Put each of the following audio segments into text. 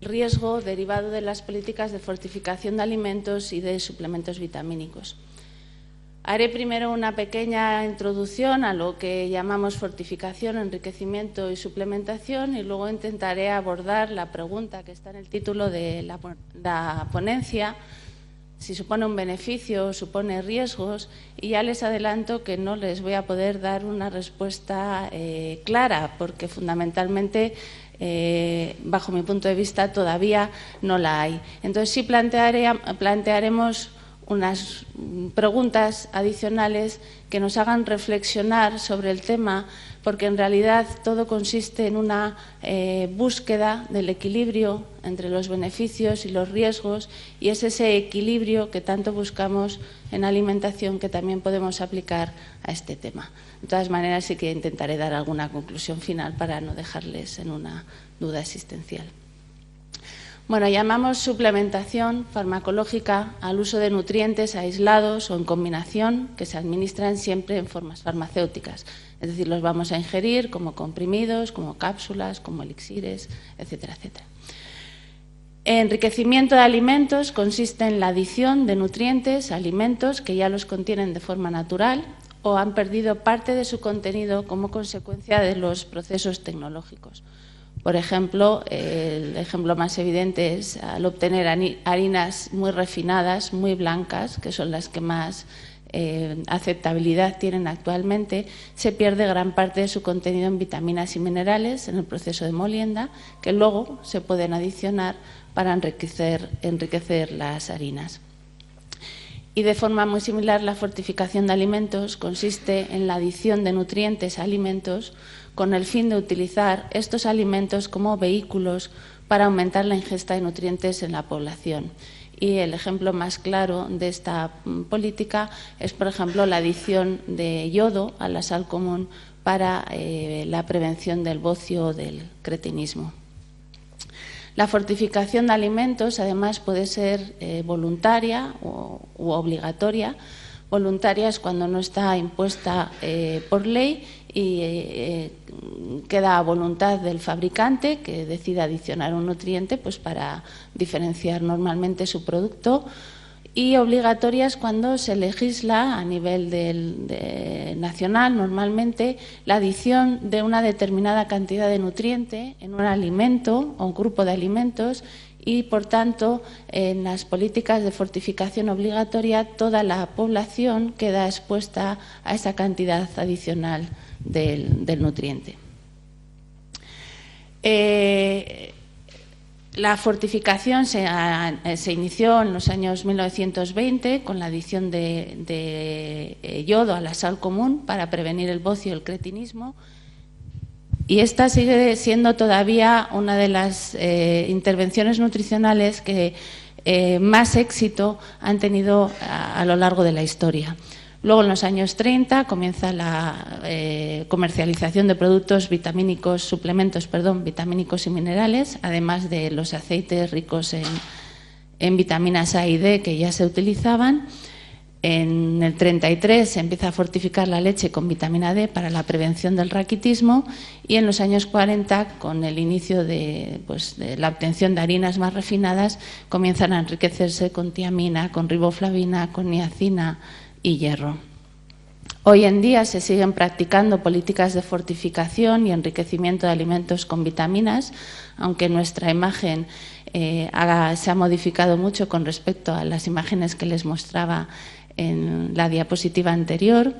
riesgo derivado de las políticas de fortificación de alimentos y de suplementos vitamínicos. Haré primero una pequeña introducción a lo que llamamos fortificación, enriquecimiento y suplementación, y luego intentaré abordar la pregunta que está en el título de la ponencia, si supone un beneficio o supone riesgos, y ya les adelanto que no les voy a poder dar una respuesta clara, porque fundamentalmente, bajo mi punto de vista, todavía no la hay. Entonces, sí plantearemos unas preguntas adicionales que nos hagan reflexionar sobre el tema, porque en realidad todo consiste en una búsqueda del equilibrio entre los beneficios y los riesgos, y es ese equilibrio que tanto buscamos en alimentación que también podemos aplicar a este tema. De todas maneras, sí que intentaré dar alguna conclusión final para no dejarles en una duda existencial. Bueno, llamamos suplementación farmacológica al uso de nutrientes aislados o en combinación que se administran siempre en formas farmacéuticas. Es decir, los vamos a ingerir como comprimidos, como cápsulas, como elixires, etcétera, etcétera. Enriquecimiento de alimentos consiste en la adición de nutrientes a alimentos que ya los contienen de forma natural o han perdido parte de su contenido como consecuencia de los procesos tecnológicos. Por ejemplo, el ejemplo más evidente es al obtener harinas muy refinadas, muy blancas, que son las que más aceptabilidad tienen actualmente, se pierde gran parte de su contenido en vitaminas y minerales en el proceso de molienda, que luego se pueden adicionar para enriquecer las harinas. Y de forma muy similar, la fortificación de alimentos consiste en la adición de nutrientes a alimentos con el fin de utilizar estos alimentos como vehículos para aumentar la ingesta de nutrientes en la población. Y el ejemplo más claro de esta política es, por ejemplo, la adición de yodo a la sal común para la prevención del bocio o del cretinismo. La fortificación de alimentos, además, puede ser voluntaria u obligatoria. Voluntaria es cuando no está impuesta por ley y queda a voluntad del fabricante, que decide adicionar un nutriente pues para diferenciar normalmente su producto. Y obligatoria es cuando se legisla a nivel nacional, normalmente, la adición de una determinada cantidad de nutriente en un alimento o un grupo de alimentos, y, por tanto, en las políticas de fortificación obligatoria toda la población queda expuesta a esa cantidad adicional del nutriente. La fortificación se inició en los años 1920 con la adición de yodo a la sal común para prevenir el bocio y el cretinismo. Y esta sigue siendo todavía una de las intervenciones nutricionales que más éxito han tenido a lo largo de la historia. Luego, en los años 30, comienza la comercialización de productos vitamínicos, vitamínicos y minerales, además de los aceites ricos en vitaminas A y D que ya se utilizaban. En el 33 se empieza a fortificar la leche con vitamina D para la prevención del raquitismo, y en los años 40, con el inicio de la obtención de harinas más refinadas, comienzan a enriquecerse con tiamina, con riboflavina, con niacina y hierro. Hoy en día se siguen practicando políticas de fortificación y enriquecimiento de alimentos con vitaminas, aunque nuestra imagen se ha modificado mucho con respecto a las imágenes que les mostraba en la diapositiva anterior.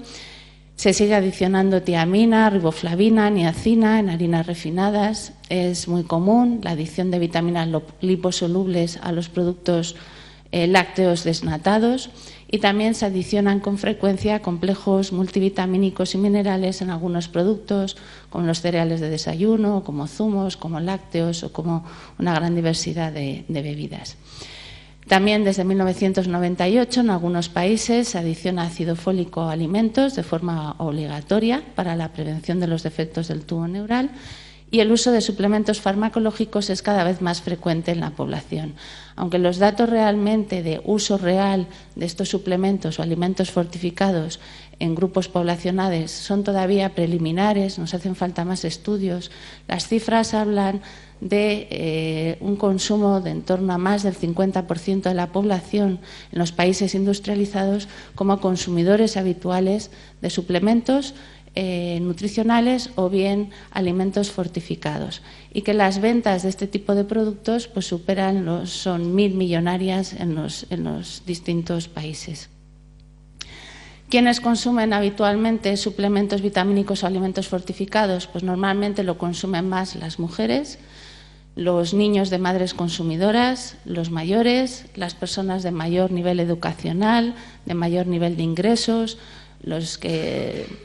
Se sigue adicionando tiamina, riboflavina, niacina en harinas refinadas. Es muy común la adición de vitaminas liposolubles a los productos lácteos desnatados, y también se adicionan con frecuencia complejos multivitamínicos y minerales en algunos productos, como los cereales de desayuno, como zumos, como lácteos o como una gran diversidad de bebidas. También desde 1998 en algunos países se adiciona ácido fólico a alimentos de forma obligatoria para la prevención de los defectos del tubo neural, y el uso de suplementos farmacológicos es cada vez más frecuente en la población. Aunque los datos realmente de uso real de estos suplementos o alimentos fortificados en grupos poblacionales son todavía preliminares, nos hacen falta más estudios, las cifras hablan de un consumo de en torno a más del 50% de la población en los países industrializados como consumidores habituales de suplementos nutricionales o bien alimentos fortificados, y que las ventas de este tipo de productos pues son 1.000 millonarias en los distintos países. ¿Quiénes consumen habitualmente suplementos vitamínicos o alimentos fortificados? Pues normalmente lo consumen más las mujeres, los niños de madres consumidoras, los mayores, las personas de mayor nivel educacional, de mayor nivel de ingresos,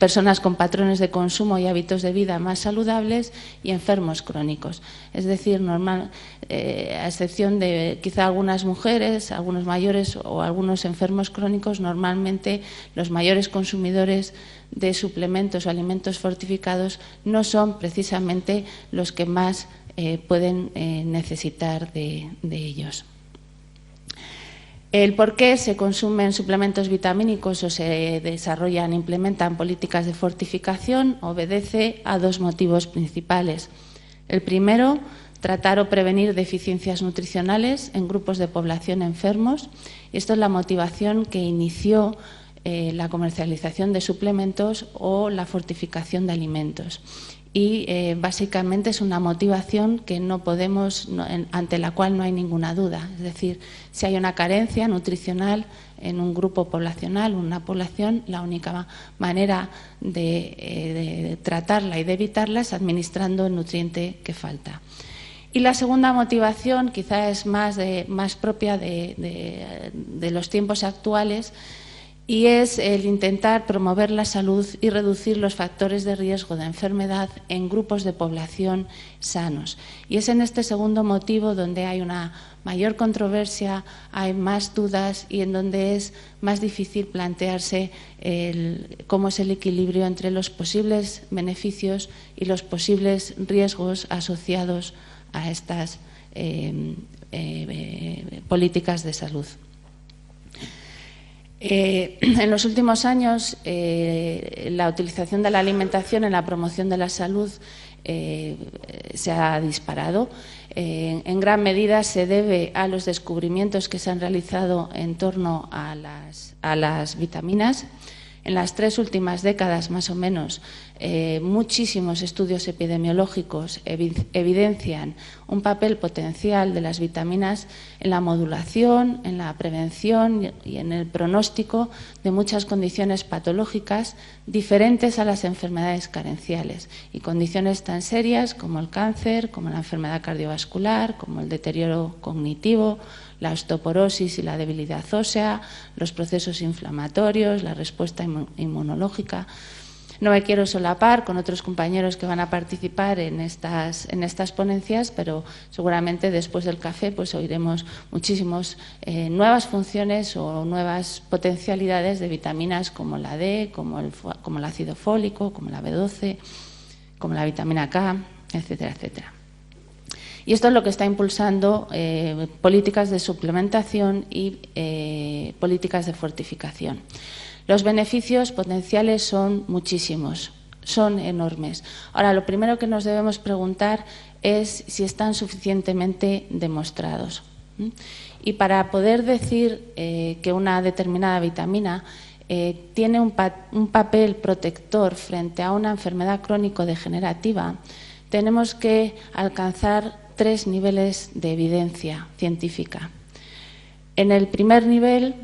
personas con patrones de consumo y hábitos de vida más saludables y enfermos crónicos. Es decir, a excepción de quizá algunas mujeres, algunos mayores o algunos enfermos crónicos, normalmente los mayores consumidores de suplementos o alimentos fortificados no son precisamente los que más pueden necesitar de ellos. El por qué se consumen suplementos vitamínicos o se desarrollan e implementan políticas de fortificación obedece a dos motivos principales. El primero, tratar o prevenir deficiencias nutricionales en grupos de población enfermos. Y esto es la motivación que inició la comercialización de suplementos o la fortificación de alimentos. Y básicamente es una motivación que ante la cual no hay ninguna duda. Es decir, si hay una carencia nutricional en un grupo poblacional, una población, la única manera de tratarla y de evitarla es administrando el nutriente que falta. Y la segunda motivación, quizá es más propia de los tiempos actuales, y es el intentar promover la salud y reducir los factores de riesgo de enfermedad en grupos de población sanos. Y es en este segundo motivo donde hay una mayor controversia, hay más dudas y en donde es más difícil plantearse cómo es el equilibrio entre los posibles beneficios y los posibles riesgos asociados a estas políticas de salud. En los últimos años, la utilización de la alimentación en la promoción de la salud se ha disparado. En gran medida se debe a los descubrimientos que se han realizado en torno a las vitaminas. En las 3 últimas décadas, más o menos, muchísimos estudios epidemiológicos evidencian un papel potencial de las vitaminas en la modulación, en la prevención y en el pronóstico de muchas condiciones patológicas diferentes a las enfermedades carenciales, y condiciones tan serias como el cáncer, como la enfermedad cardiovascular, como el deterioro cognitivo, la osteoporosis y la debilidad ósea, los procesos inflamatorios, la respuesta inmunológica. No me quiero solapar con otros compañeros que van a participar en estas ponencias, pero seguramente después del café pues oiremos muchísimas nuevas funciones o nuevas potencialidades de vitaminas como la D, como el ácido fólico, como la B12, como la vitamina K, etcétera, etcétera. Y esto es lo que está impulsando políticas de suplementación y políticas de fortificación. Los beneficios potenciales son muchísimos, son enormes. Ahora, lo primero que nos debemos preguntar es si están suficientemente demostrados. Y para poder decir que una determinada vitamina tiene un papel protector frente a una enfermedad crónico-degenerativa, tenemos que alcanzar 3 niveles de evidencia científica. En el primer nivel,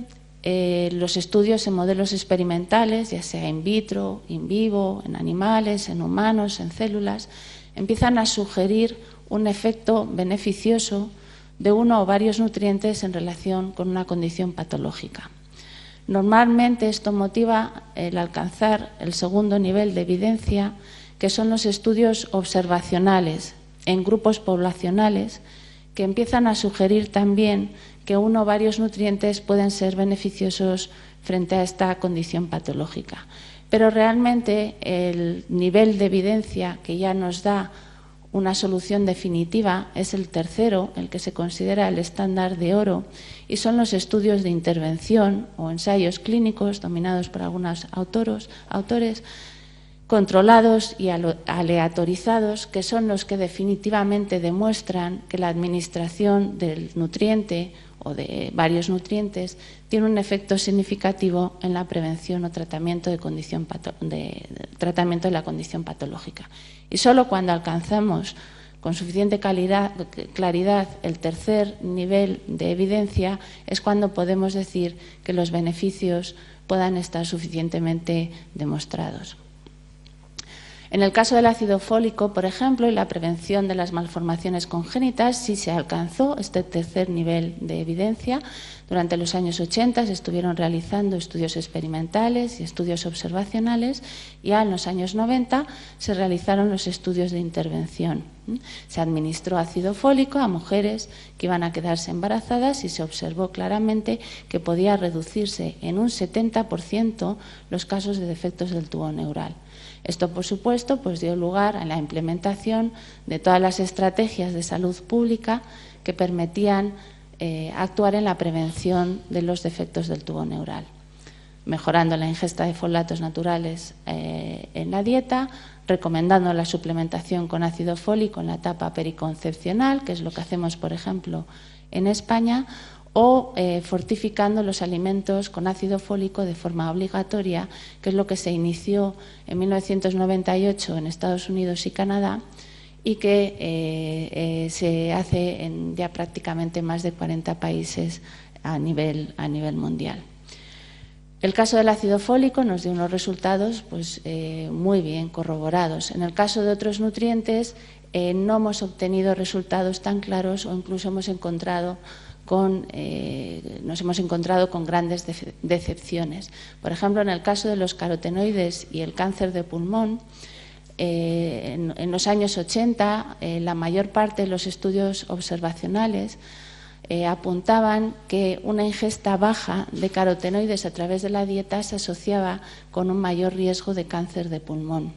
los estudios en modelos experimentales, ya sea in vitro, in vivo, en animales, en humanos, en células, empiezan a sugerir un efecto beneficioso de uno o varios nutrientes en relación con una condición patológica. Normalmente esto motiva el alcanzar el segundo nivel de evidencia, que son los estudios observacionales en grupos poblacionales, que empiezan a sugerir también que uno o varios nutrientes pueden ser beneficiosos frente a esta condición patológica. Pero realmente el nivel de evidencia que ya nos da Una solución definitiva es el tercero, el que se considera el estándar de oro, y son los estudios de intervención o ensayos clínicos dominados por algunos autores, controlados y aleatorizados, que son los que definitivamente demuestran que la administración del nutriente o de varios nutrientes tiene un efecto significativo en la prevención o tratamiento de la condición patológica. Y solo cuando alcanzamos con suficiente claridad el tercer nivel de evidencia es cuando podemos decir que los beneficios puedan estar suficientemente demostrados. En el caso del ácido fólico, por ejemplo, y la prevención de las malformaciones congénitas, sí se alcanzó este tercer nivel de evidencia. Durante los años 80 se estuvieron realizando estudios experimentales y estudios observacionales, y ya en los años 90 se realizaron los estudios de intervención. Se administró ácido fólico a mujeres que iban a quedarse embarazadas y se observó claramente que podía reducirse en un 70% los casos de defectos del tubo neural. Esto, por supuesto, pues dio lugar a la implementación de todas las estrategias de salud pública que permitían actuar en la prevención de los defectos del tubo neural, mejorando la ingesta de folatos naturales en la dieta, recomendando la suplementación con ácido fólico en la etapa periconcepcional, que es lo que hacemos, por ejemplo, en España, o fortificando los alimentos con ácido fólico de forma obligatoria, que es lo que se inició en 1998 en Estados Unidos y Canadá y que se hace en ya prácticamente más de 40 países a nivel mundial. El caso del ácido fólico nos dio unos resultados pues, muy bien corroborados. En el caso de otros nutrientes no hemos obtenido resultados tan claros o incluso nos hemos encontrado con grandes decepciones. Por ejemplo, en el caso de los carotenoides y el cáncer de pulmón, en los años 80 la mayor parte de los estudios observacionales apuntaban que una ingesta baja de carotenoides a través de la dieta se asociaba con un mayor riesgo de cáncer de pulmón.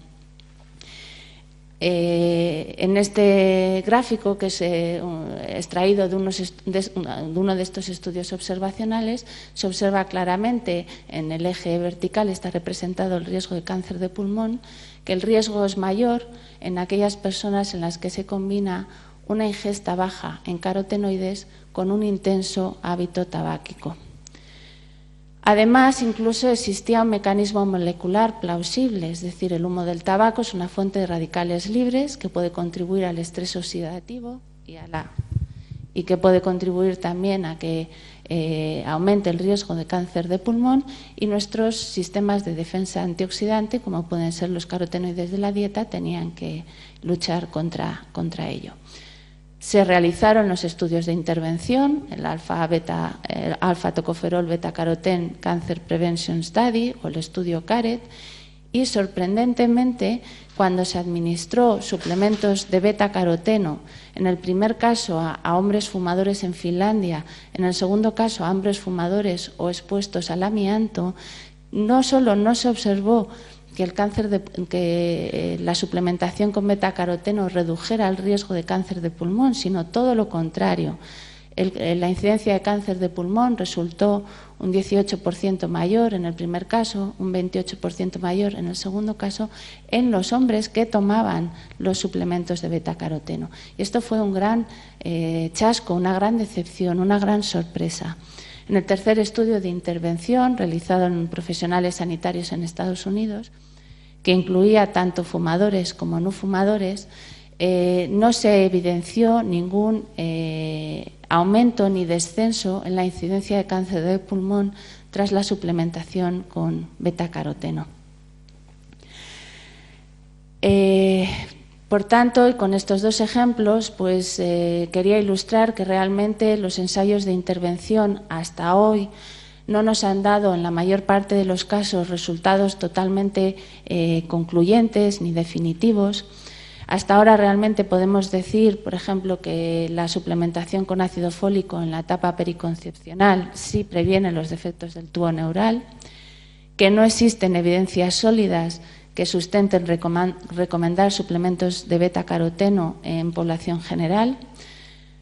En este gráfico, que es extraído de uno de estos estudios observacionales, se observa claramente en el eje vertical, está representado el riesgo de cáncer de pulmón, que el riesgo es mayor en aquellas personas en las que se combina una ingesta baja en carotenoides con un intenso hábito tabáquico. Además, incluso existía un mecanismo molecular plausible, es decir, el humo del tabaco es una fuente de radicales libres que puede contribuir al estrés oxidativo y que puede contribuir también a que aumente el riesgo de cáncer de pulmón, y nuestros sistemas de defensa antioxidante, como pueden ser los carotenoides de la dieta, tenían que luchar contra ello. Se realizaron los estudios de intervención, el alfa-tocoferol beta-carotén Cancer Prevention Study o el estudio CARET, y sorprendentemente, cuando se administró suplementos de beta-caroteno, en el primer caso a hombres fumadores en Finlandia, en el segundo caso a hombres fumadores o expuestos al amianto, no solo no se observó que la suplementación con betacaroteno redujera el riesgo de cáncer de pulmón, sino todo lo contrario. La incidencia de cáncer de pulmón resultó un 18% mayor en el primer caso, un 28% mayor en el segundo caso, en los hombres que tomaban los suplementos de betacaroteno. Y esto fue un gran chasco, una gran decepción, una gran sorpresa. En el tercer estudio de intervención, realizado en profesionales sanitarios en Estados Unidos, que incluía tanto fumadores como no fumadores, no se evidenció ningún aumento ni descenso en la incidencia de cáncer de pulmón tras la suplementación con betacaroteno. Por tanto, y con estos dos ejemplos, pues quería ilustrar que realmente los ensayos de intervención hasta hoy no nos han dado en la mayor parte de los casos resultados totalmente concluyentes ni definitivos. Hasta ahora realmente podemos decir, por ejemplo, que la suplementación con ácido fólico en la etapa periconcepcional sí previene los defectos del tubo neural, que no existen evidencias sólidas que sustenten recomendar suplementos de beta-caroteno en población general.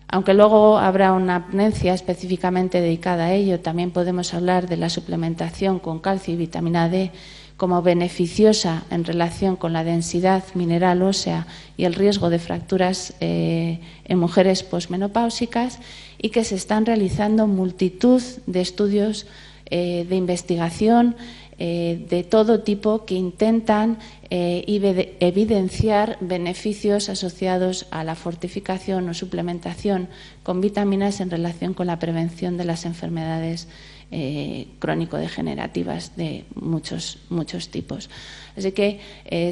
Aunque luego habrá una ponencia específicamente dedicada a ello, también podemos hablar de la suplementación con calcio y vitamina D como beneficiosa en relación con la densidad mineral ósea y el riesgo de fracturas en mujeres posmenopáusicas, y que se están realizando multitud de estudios de investigación de todo tipo que intentan evidenciar beneficios asociados a la fortificación o suplementación con vitaminas en relación con la prevención de las enfermedades crónico-degenerativas de muchos tipos. Así que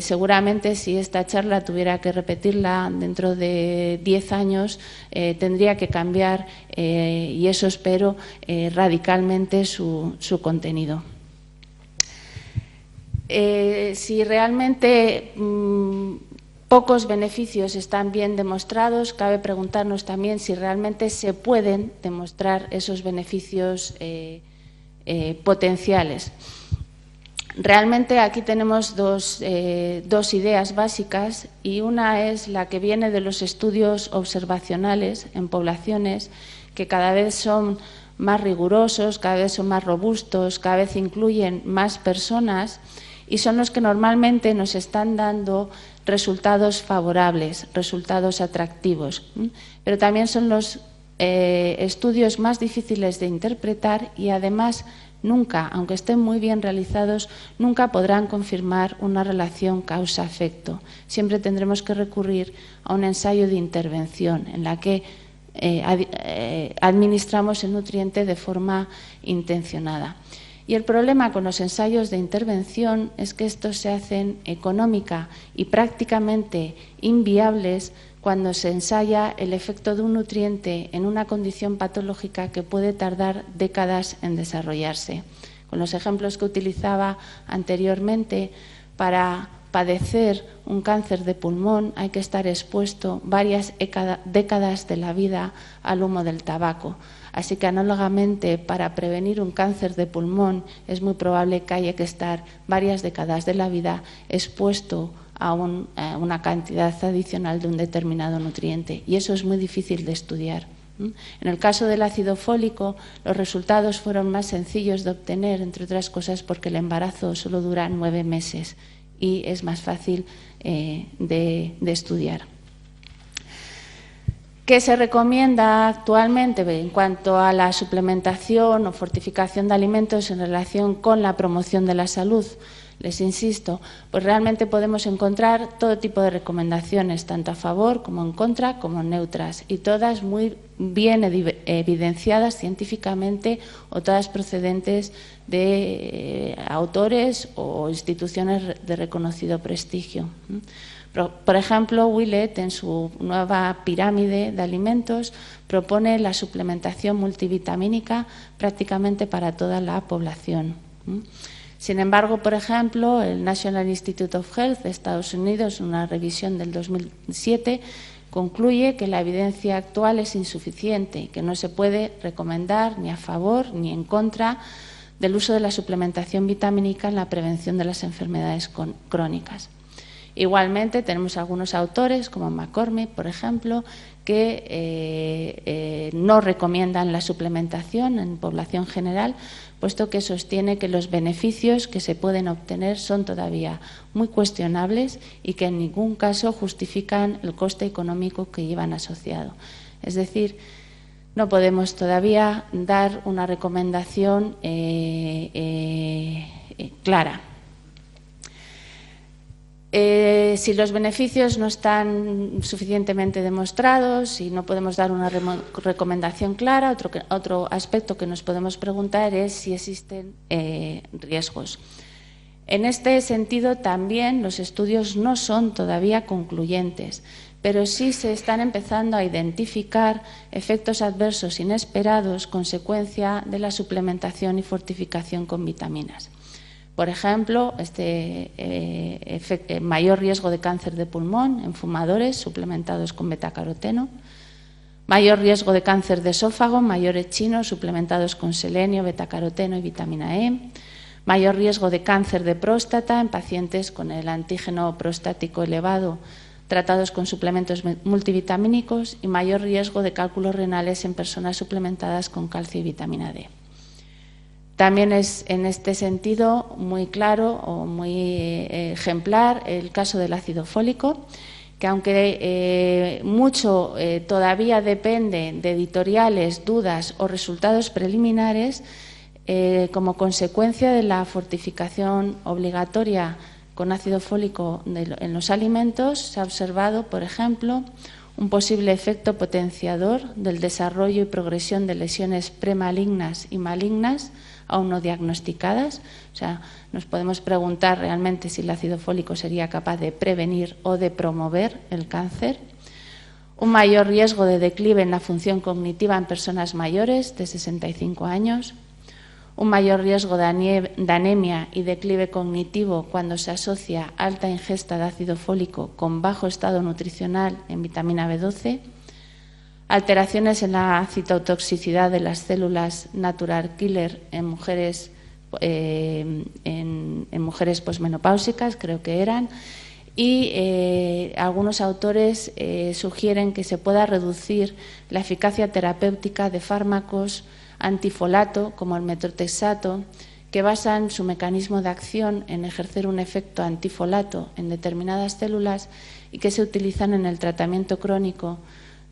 seguramente si esta charla tuviera que repetirla dentro de 10 años, tendría que cambiar, y eso espero, radicalmente su contenido. Si realmente pocos beneficios están bien demostrados, cabe preguntarnos también si realmente se pueden demostrar esos beneficios potenciales. Realmente aquí tenemos dos ideas básicas, y una es la que viene de los estudios observacionales en poblaciones, que cada vez son más rigurosos, cada vez son más robustos, cada vez incluyen más personas, y son los que normalmente nos están dando resultados favorables, resultados atractivos. Pero también son los estudios más difíciles de interpretar, y además nunca, aunque estén muy bien realizados, nunca podrán confirmar una relación causa-efecto. Siempre tendremos que recurrir a un ensayo de intervención en la que administramos el nutriente de forma intencionada. Y el problema con los ensayos de intervención es que estos se hacen económica y prácticamente inviables cuando se ensaya el efecto de un nutriente en una condición patológica que puede tardar décadas en desarrollarse. Con los ejemplos que utilizaba anteriormente, para padecer un cáncer de pulmón hay que estar expuesto varias décadas de la vida al humo del tabaco. Así que, análogamente, para prevenir un cáncer de pulmón es muy probable que haya que estar varias décadas de la vida expuesto a una cantidad adicional de un determinado nutriente, y eso es muy difícil de estudiar. En el caso del ácido fólico, los resultados fueron más sencillos de obtener, entre otras cosas porque el embarazo solo dura 9 meses y es más fácil de estudiar. ¿Qué se recomienda actualmente en cuanto a la suplementación o fortificación de alimentos en relación con la promoción de la salud? Les insisto, pues realmente podemos encontrar todo tipo de recomendaciones, tanto a favor como en contra, como neutras, y todas muy bien evidenciadas científicamente, o todas procedentes de autores o instituciones de reconocido prestigio. Por ejemplo, Willett, en su nueva pirámide de alimentos, propone la suplementación multivitamínica prácticamente para toda la población. Sin embargo, por ejemplo, el National Institute of Health de Estados Unidos, en una revisión del 2007, concluye que la evidencia actual es insuficiente y que no se puede recomendar ni a favor ni en contra del uso de la suplementación vitamínica en la prevención de las enfermedades crónicas. Igualmente, tenemos algunos autores, como McCormick, por ejemplo, que no recomiendan la suplementación en población general, puesto que sostiene que los beneficios que se pueden obtener son todavía muy cuestionables y que en ningún caso justifican el coste económico que llevan asociado. Es decir, no podemos todavía dar una recomendación clara. Si los beneficios no están suficientemente demostrados y no podemos dar una recomendación clara, otro aspecto que nos podemos preguntar es si existen riesgos. En este sentido, también los estudios no son todavía concluyentes, pero sí se están empezando a identificar efectos adversos inesperados consecuencia de la suplementación y fortificación con vitaminas. Por ejemplo, mayor riesgo de cáncer de pulmón en fumadores suplementados con betacaroteno, mayor riesgo de cáncer de esófago, mayores chinos suplementados con selenio, betacaroteno y vitamina E, mayor riesgo de cáncer de próstata en pacientes con el antígeno prostático elevado tratados con suplementos multivitamínicos y mayor riesgo de cálculos renales en personas suplementadas con calcio y vitamina D. También es en este sentido muy claro o muy ejemplar el caso del ácido fólico, que aunque mucho todavía depende de editoriales, dudas o resultados preliminares, como consecuencia de la fortificación obligatoria con ácido fólico en los alimentos, se ha observado, por ejemplo, un posible efecto potenciador del desarrollo y progresión de lesiones premalignas y malignas aún no diagnosticadas. O sea, nos podemos preguntar realmente si el ácido fólico sería capaz de prevenir o de promover el cáncer. Un mayor riesgo de declive en la función cognitiva en personas mayores de 65 años. Un mayor riesgo de anemia y declive cognitivo cuando se asocia alta ingesta de ácido fólico con bajo estado nutricional en vitamina B12, alteraciones en la citotoxicidad de las células natural killer en mujeres, posmenopáusicas, creo que eran, y algunos autores sugieren que se pueda reducir la eficacia terapéutica de fármacos antifolato, como el metotrexato, que basan su mecanismo de acción en ejercer un efecto antifolato en determinadas células y que se utilizan en el tratamiento crónico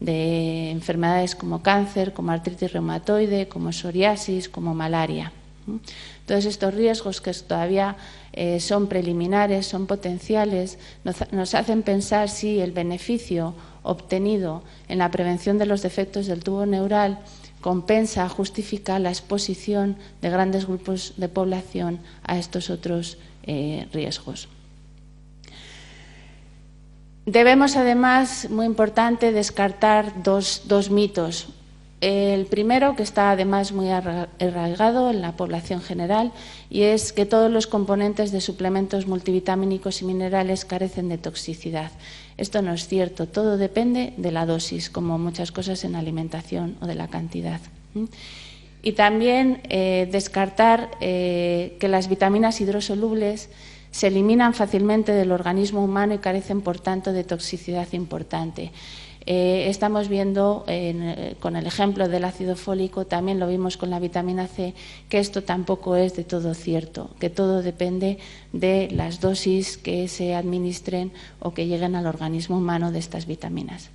de enfermedades como cáncer, como artritis reumatoide, como psoriasis, como malaria. Todos estos riesgos, que todavía son preliminares, son potenciales, nos hacen pensar si el beneficio obtenido en la prevención de los defectos del tubo neural compensa, justifica la exposición de grandes grupos de población a estos otros riesgos. Debemos, además, muy importante, descartar dos mitos. El primero, que está además muy arraigado en la población general, y es que todos los componentes de suplementos multivitamínicos y minerales carecen de toxicidad. Esto no es cierto, todo depende de la dosis, como muchas cosas en alimentación, o de la cantidad. Y también descartar que las vitaminas hidrosolubles se eliminan fácilmente del organismo humano y carecen, por tanto, de toxicidad importante. Estamos viendo con el ejemplo del ácido fólico, también lo vimos con la vitamina C, que esto tampoco es de todo cierto, que todo depende de las dosis que se administren o que lleguen al organismo humano de estas vitaminas.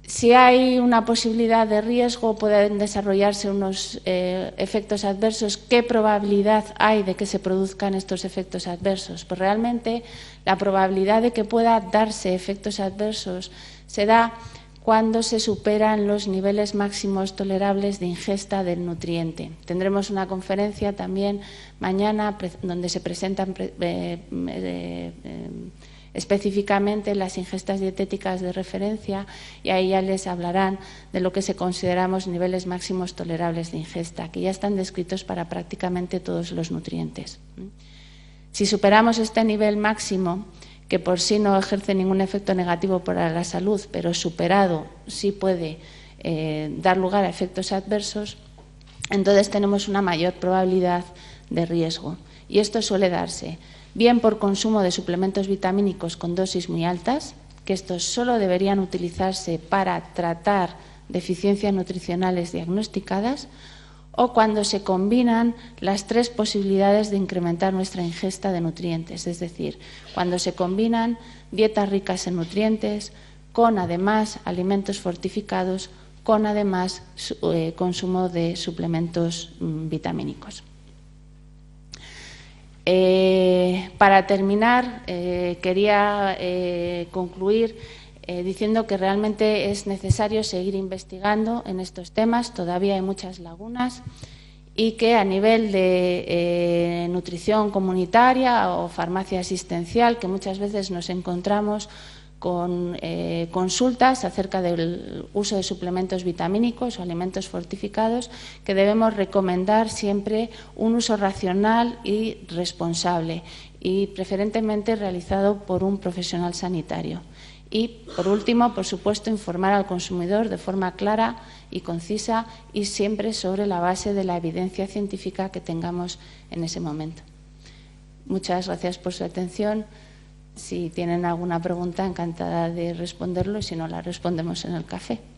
Si hay una posibilidad de riesgo, pueden desarrollarse unos efectos adversos. ¿Qué probabilidad hay de que se produzcan estos efectos adversos? Pues realmente la probabilidad de que pueda darse efectos adversos se da cuando se superan los niveles máximos tolerables de ingesta del nutriente. Tendremos una conferencia también mañana donde se presentan específicamente las ingestas dietéticas de referencia, y ahí ya les hablarán de lo que se consideramos niveles máximos tolerables de ingesta, que ya están descritos para prácticamente todos los nutrientes. Si superamos este nivel máximo, que por sí no ejerce ningún efecto negativo para la salud, pero superado sí puede dar lugar a efectos adversos, entonces tenemos una mayor probabilidad de riesgo. Y esto suele darse bien por consumo de suplementos vitamínicos con dosis muy altas, que estos solo deberían utilizarse para tratar deficiencias nutricionales diagnosticadas, o cuando se combinan las tres posibilidades de incrementar nuestra ingesta de nutrientes, es decir, cuando se combinan dietas ricas en nutrientes con, además, alimentos fortificados, con, además, consumo de suplementos vitamínicos. Para terminar, quería concluir diciendo que realmente es necesario seguir investigando en estos temas, todavía hay muchas lagunas, y que a nivel de nutrición comunitaria o farmacia asistencial, que muchas veces nos encontramos con consultas acerca del uso de suplementos vitamínicos o alimentos fortificados, que debemos recomendar siempre un uso racional y responsable, y preferentemente realizado por un profesional sanitario. Y, por último, por supuesto, informar al consumidor de forma clara y concisa y siempre sobre la base de la evidencia científica que tengamos en ese momento. Muchas gracias por su atención. Si tienen alguna pregunta, encantada de responderlo, y si no, la respondemos en el café.